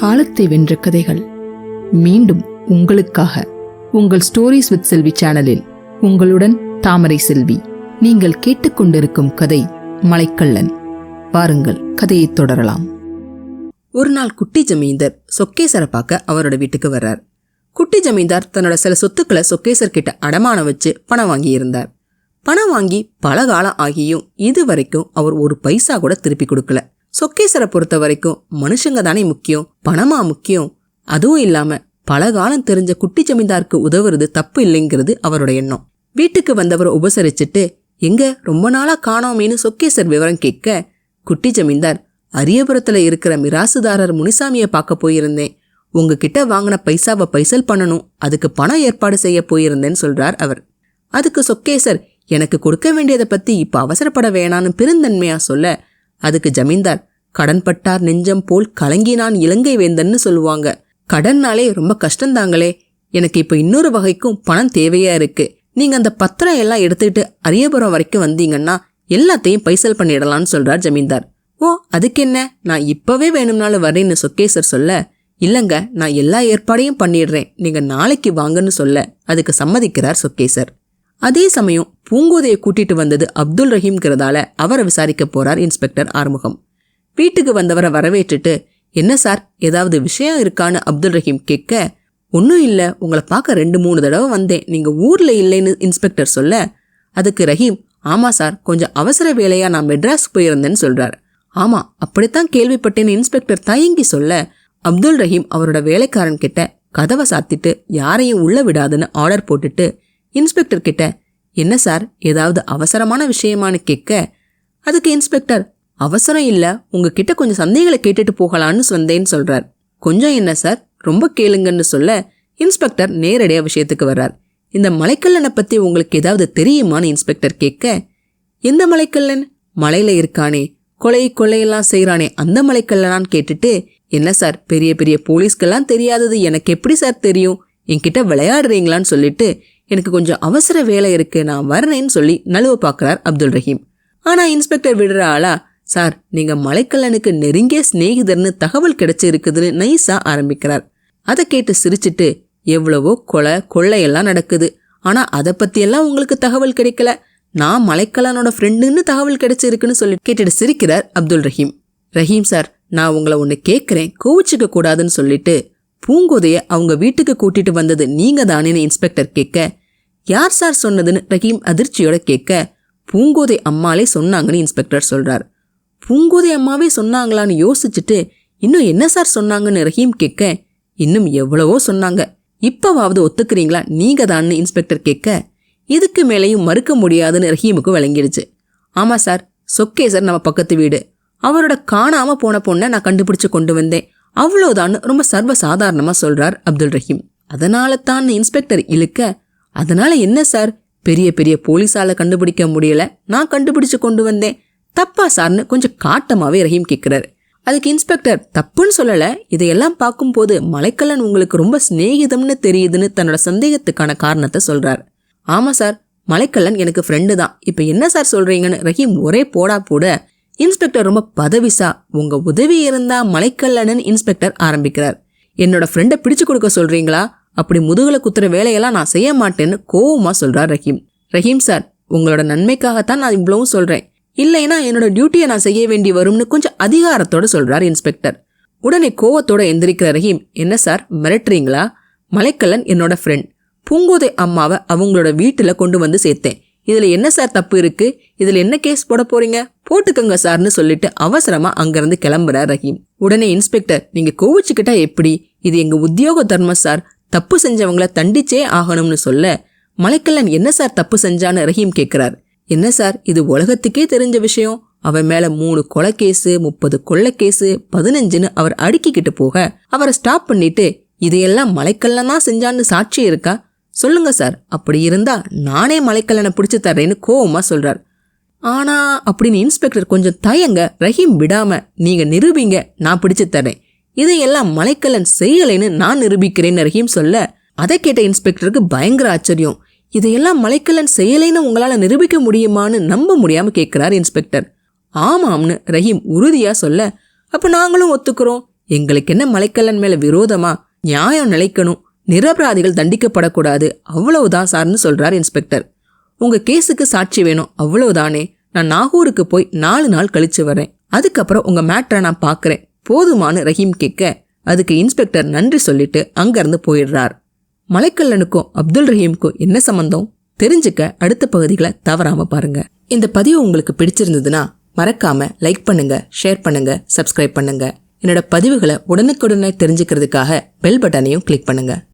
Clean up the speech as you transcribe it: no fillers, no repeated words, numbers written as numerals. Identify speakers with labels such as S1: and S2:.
S1: காலத்தை வென்ற கதைகள் மீண்டும் உங்களுக்காக உங்கள் ஸ்டோரிஸ் வித் செல்வி சேனலில் உங்களுடன் தாமரை செல்வி. நீங்கள் கேட்டுக்கொண்டிருக்கும் கதை மலைக்கள்ளன். வாருங்கள் கதையை தொடரலாம்.
S2: ஒரு நாள் குட்டி ஜமீன்தார் சொக்கேசரை பார்க்க அவரோட வீட்டுக்கு வர்றார். குட்டி ஜமீன்தார் தன்னோட சில சொத்துக்களை சொக்கேசர் கிட்ட அடமானம் வச்சு பணம் வாங்கி இருந்தார். பணம் வாங்கி பல காலம் ஆகியும் இது வரைக்கும் அவர் ஒரு பைசா கூட திருப்பி கொடுக்கல. சொக்கேசரை பொறுத்த வரைக்கும் மனுஷங்க தானே முக்கியம், பணமா முக்கியம். அதுவும் இல்லாம பல காலம் தெரிஞ்ச குட்டி ஜமீன்தாருக்கு உதவுறது தப்பு இல்லைங்கிறது அவரோட எண்ணம். வீட்டுக்கு வந்தவரை உபசரிச்சுட்டு எங்க ரொம்ப நாளா காணோமேனு சொக்கேசர் விவரம் கேட்க, குட்டி ஜமீன்தார், அரியபுரத்துல இருக்கிற மிராசுதாரர் முனிசாமிய பார்க்க போயிருந்தேன். உங்ககிட்ட வாங்கின பைசாவை பைசல் பண்ணணும், அதுக்கு பணம் ஏற்பாடு செய்ய போயிருந்தேன்னு சொல்றார் அவர். அதுக்கு சொக்கேசர், எனக்கு கொடுக்க வேண்டியதை பத்தி இப்ப அவசரப்பட வேணான்னு பெருந்தன்மையா சொல்ல, அதுக்கு ஜமீன்தார், கடன் பட்டார் நெஞ்சம் போல் கலங்கினான் இலங்கை வேந்தன்னு சொல்லுவாங்க. கடன்னாலே ரொம்ப கஷ்டந்தாங்களே, எனக்கு இப்ப இன்னொரு வகைக்கும் பணம் தேவையா இருக்கு. நீங்க அந்த பத்திரம் எல்லாம் எடுத்துக்கிட்டு அரியபுரம் வரைக்கும் வந்தீங்கன்னா எல்லாத்தையும் பைசல் பண்ணிடலான்னு சொல்றார் ஜமீன்தார். ஓ, அதுக்கு என்ன, நான் இப்பவே வேணும்னாலும் வரேன்னு சொக்கேசர் சொல்ல, இல்லங்க, நான் எல்லா ஏற்பாடையும் பண்ணிடுறேன், நீங்க நாளைக்கு வாங்கன்னு சொல்ல அதுக்கு சம்மதிக்கிறார் சொக்கேசர். அதே சமயம் பூங்கோதையை கூட்டிட்டு வந்தது அப்துல் ரஹீம்ங்கிறதால அவரை விசாரிக்க போறார் இன்ஸ்பெக்டர் ஆறுமுகம். வீட்டுக்கு வந்தவரை வரவேற்றுட்டு, என்ன சார், ஏதாவது விஷயம் இருக்கான்னு அப்துல் ரஹீம் கேட்க, ஒன்னும் இல்ல, உங்களை பார்க்க 2-3 தடவை வந்தேன், நீங்க ஊர்ல இல்லைன்னு இன்ஸ்பெக்டர் சொல்ல, அதுக்கு ரஹீம், ஆமா சார், கொஞ்சம் அவசர வேலையா நான் மெட்ராஸ் போயிருந்தேன்னு சொல்றார். ஆமா, அப்படித்தான் கேள்விப்பட்டேன்னு இன்ஸ்பெக்டர் தயங்கி சொல்ல, அப்துல் ரஹீம் அவரோட வேலைக்காரன் கிட்ட கதவை சாத்திட்டு யாரையும் உள்ள விடாதுன்னு ஆர்டர் போட்டுட்டு இன்ஸ்பெக்டர் கிட்ட, என்ன சார், ஏதாவது அவசரமான விஷயமானு கேட்க, அதுக்கு இன்ஸ்பெக்டர், அவசரம் இல்ல, உங்ககிட்ட கொஞ்சம் சந்தேகங்களை கேட்டுட்டு போகலான்னு வந்தேன்னு சொல்றார். கொஞ்சம் என்ன சார், ரொம்ப கேளுங்கன்னு சொல்ல இன்ஸ்பெக்டர் நேரடியா விஷயத்துக்கு வர்றார். இந்த மலைக்கல்லனை பத்தி உங்களுக்கு ஏதாவது தெரியுமான்னு இன்ஸ்பெக்டர் கேட்க, எந்த மலைக்கல்லன்? மலையில இருக்கானே, கொள்ளையெல்லாம் செய்யறானே அந்த மலைக்கல்லனான்னு கேட்டுட்டு, என்ன சார், பெரிய பெரிய போலீஸ்கெல்லாம் தெரியாதது எனக்கு எப்படி சார் தெரியும், என்கிட்ட விளையாடுறீங்களான்னு சொல்லிட்டு, எனக்கு கொஞ்சம் அவசர வேலை இருக்கு, நான் வரேன்னு சொல்லி நழுவ பாக்குறார் அப்துல் ரஹீம். ஆனா இன்ஸ்பெக்டர் விடுற ஆளா, சார், நீங்க மலைக்கல்லனுக்கு நெருங்கிய சிநேகிதர்னு தகவல் கிடைச்சி இருக்குதுன்னு நைஸா ஆரம்பிக்கிறார். அதை கேட்டு சிரிச்சுட்டு, எவ்வளவோ கொள்ளையெல்லாம் நடக்குது, ஆனா அதை பத்தி எல்லாம் உங்களுக்கு தகவல் கிடைக்கல, நான் மலைக்கல்லனோட ஃப்ரெண்டுன்னு தகவல் கிடைச்சிருக்குன்னு சொல்லி கேட்டுட்டு சிரிக்கிறார் அப்துல் ரஹீம். ரஹீம் சார், நான் உங்களை ஒன்னு கேட்கிறேன், கோவிச்சுக்க கூடாதுன்னு சொல்லிட்டு, பூங்கோதைய அவங்க வீட்டுக்கு கூட்டிட்டு வந்தது நீங்க தானேன்னு இன்ஸ்பெக்டர் கேட்க, யார் சார் சொன்னதுன்னு ரஹீம் அதிர்ச்சியோட கேட்க, பூங்கோதை அம்மாலே சொன்னாங்கன்னு இன்ஸ்பெக்டர் சொல்றார். பூங்கோதை அம்மாவே சொன்னாங்களான்னு யோசிச்சுட்டு, இன்னும் என்ன சார் சொன்னாங்கன்னு ரஹீம் கேட்க, இன்னும் எவ்வளவோ சொன்னாங்க, இப்பவாவது ஒத்துக்கிறீங்களா நீங்க தான்னு இன்ஸ்பெக்டர் கேட்க, இதுக்கு மேலேயும் மறுக்க முடியாதுன்னு ரஹீமுக்கு விளங்கிடுச்சு. ஆமா சார், சொக்கேசர் நம்ம பக்கத்து வீடு, அவரோட காணாம போன பொண்ணை நான் கண்டுபிடிச்சு கொண்டு வந்தேன், அவ்வளோதான் ரொம்ப சர்வசாதாரணமா சொல்றார் அப்துல் ரஹீம். அதனால தான் இன்ஸ்பெக்டர் இழுக்க, அதனால என்ன சார், பெரிய பெரிய போலீஸால கண்டுபிடிக்க முடியல, நான் கண்டுபிடிச்சு கொண்டு வந்தேன், தப்பா சார்னு கொஞ்சம் காட்டமாவே ரஹீம் கேட்கிறாரு. அதுக்கு இன்ஸ்பெக்டர், தப்புன்னு சொல்லல, இதையெல்லாம் பார்க்கும் போது மலைக்கல்லன் உங்களுக்கு ரொம்ப சிநேகிதம்னு தெரியுதுன்னு தன்னோட சந்தேகத்துக்கான காரணத்தை சொல்றாரு. ஆமா சார், மலைக்கல்லன் எனக்கு ஃப்ரெண்டு தான், இப்ப என்ன சார் சொல்றீங்கன்னு ரஹீம் ஒரே போடா போட, இன்ஸ்பெக்டர் ரொம்ப பதவிசா, உங்க உதவி இருந்தா மலைக்கல்லன்னு இன்ஸ்பெக்டர் ஆரம்பிக்கிறார். என்னோட ஃப்ரெண்டை பிடிச்சு கொடுக்க சொல்றீங்களா, அப்படி முதுகுல குத்துற வேலையெல்லாம் நான் செய்ய மாட்டேன்னு கோவமா சொல்றார் ரஹீம். ரஹீம் சார், உங்களோட நன்மைக்காகத்தான் நான் இவ்வளவும் சொல்றேன், இல்லைன்னா என்னோட டியூட்டியை நான் செய்ய வேண்டி வரும்னு கொஞ்சம் அதிகாரத்தோட சொல்றார் இன்ஸ்பெக்டர். உடனே கோவத்தோட எந்திரிக்கிற ரஹீம், என்ன சார் மிரட்டுறீங்களா, மலைக்கல்லன் என்னோட ஃப்ரெண்ட், பூங்கோதை அம்மாவை அவங்களோட வீட்டுல கொண்டு வந்து சேர்த்தேன், இதுல என்ன சார் தப்பு இருக்கு, இதுல என்ன கேஸ் போட போறீங்க, போட்டுக்கங்க சார்னு சொல்லிட்டு அவசரமா அங்கிருந்து கிளம்புறார் ரஹீம். உடனே இன்ஸ்பெக்டர், நீங்க கோவிச்சுக்கிட்டா எப்படி, இது எங்க உத்தியோக தர்மம் சார், தப்பு செஞ்சவங்கள தண்டிச்சே ஆகணும்னு சொல்ல, மலைக்கல்லன் என்ன சார் தப்பு செஞ்சான்னு ரஹீம் கேட்கிறார். என்ன சார், இது உலகத்துக்கே தெரிஞ்ச விஷயம், அவன் மேல 3 கொலை கேஸு, 30 கொள்ளை கேஸு, 15ன்னு அவர் அடுக்கிக்கிட்டு போக அவரை ஸ்டாப் பண்ணிட்டு, இதையெல்லாம் மலைக்கல்லன் தான் செஞ்சான்னு சாட்சி இருக்கா, சொல்லுங்க சார், அப்படி இருந்தா நானே மலைக்கல்லனை பிடிச்சு தர்றேன்னு கோவமா சொல்றார். ஆனா அப்படின்னு இன்ஸ்பெக்டர் கொஞ்சம் தயங்க ரஹீம் விடாம, நீங்க நிரூபிங்க, நான் பிடிச்சு தரேன், இதையெல்லாம் மலைக்கல்லன் செய்யலைன்னு நான் நிரூபிக்கிறேன்னு ரஹீம் சொல்ல, அதை கேட்ட இன்ஸ்பெக்டருக்கு பயங்கர ஆச்சரியம். இதையெல்லாம் மலைக்கல்லன் செய்யலைன்னு உங்களால நிரூபிக்க முடியுமான்னு நம்ப முடியாம கேட்கிறார் இன்ஸ்பெக்டர். ஆமாம்னு ரஹீம் உறுதியா சொல்ல, அப்ப நாங்களும் ஒத்துக்கிறோம், எங்களுக்கு என்ன மலைக்கல்லன் மேல விரோதமா? நியாயம் நிலைக்கணும், நிரபராதிகள் தண்டிக்கப்படக்கூடாது, அவ்வளவுதான் சார்னு சொல்றார் இன்ஸ்பெக்டர். உங்க கேஸுக்கு சாட்சி வேணும், அவ்வளவுதானே. நான் நாகூருக்கு போய் 4 நாள் கழிச்சு வரேன். அதுக்கப்புறம் உங்க மேட்டரை நான் பாக்குறேன், போதுமானு ரஹீம் கேட்க, அதுக்கு இன்ஸ்பெக்டர் நன்றி சொல்லிட்டு அங்கிருந்து போயிடுறார். மலைக்கல்லனுக்கும் அப்துல் ரஹீமுக்கும் என்ன சம்பந்தம் தெரிஞ்சுக்க அடுத்த பகுதிகளை தவறாம பாருங்க. இந்த பதிவு உங்களுக்கு பிடிச்சிருந்ததுன்னா மறக்காம லைக் பண்ணுங்க, ஷேர் பண்ணுங்க, சப்ஸ்கிரைப் பண்ணுங்க. என்னோட பதிவுகளை உடனுக்குடனே தெரிஞ்சுக்கிறதுக்காக பெல் பட்டனையும் கிளிக் பண்ணுங்க.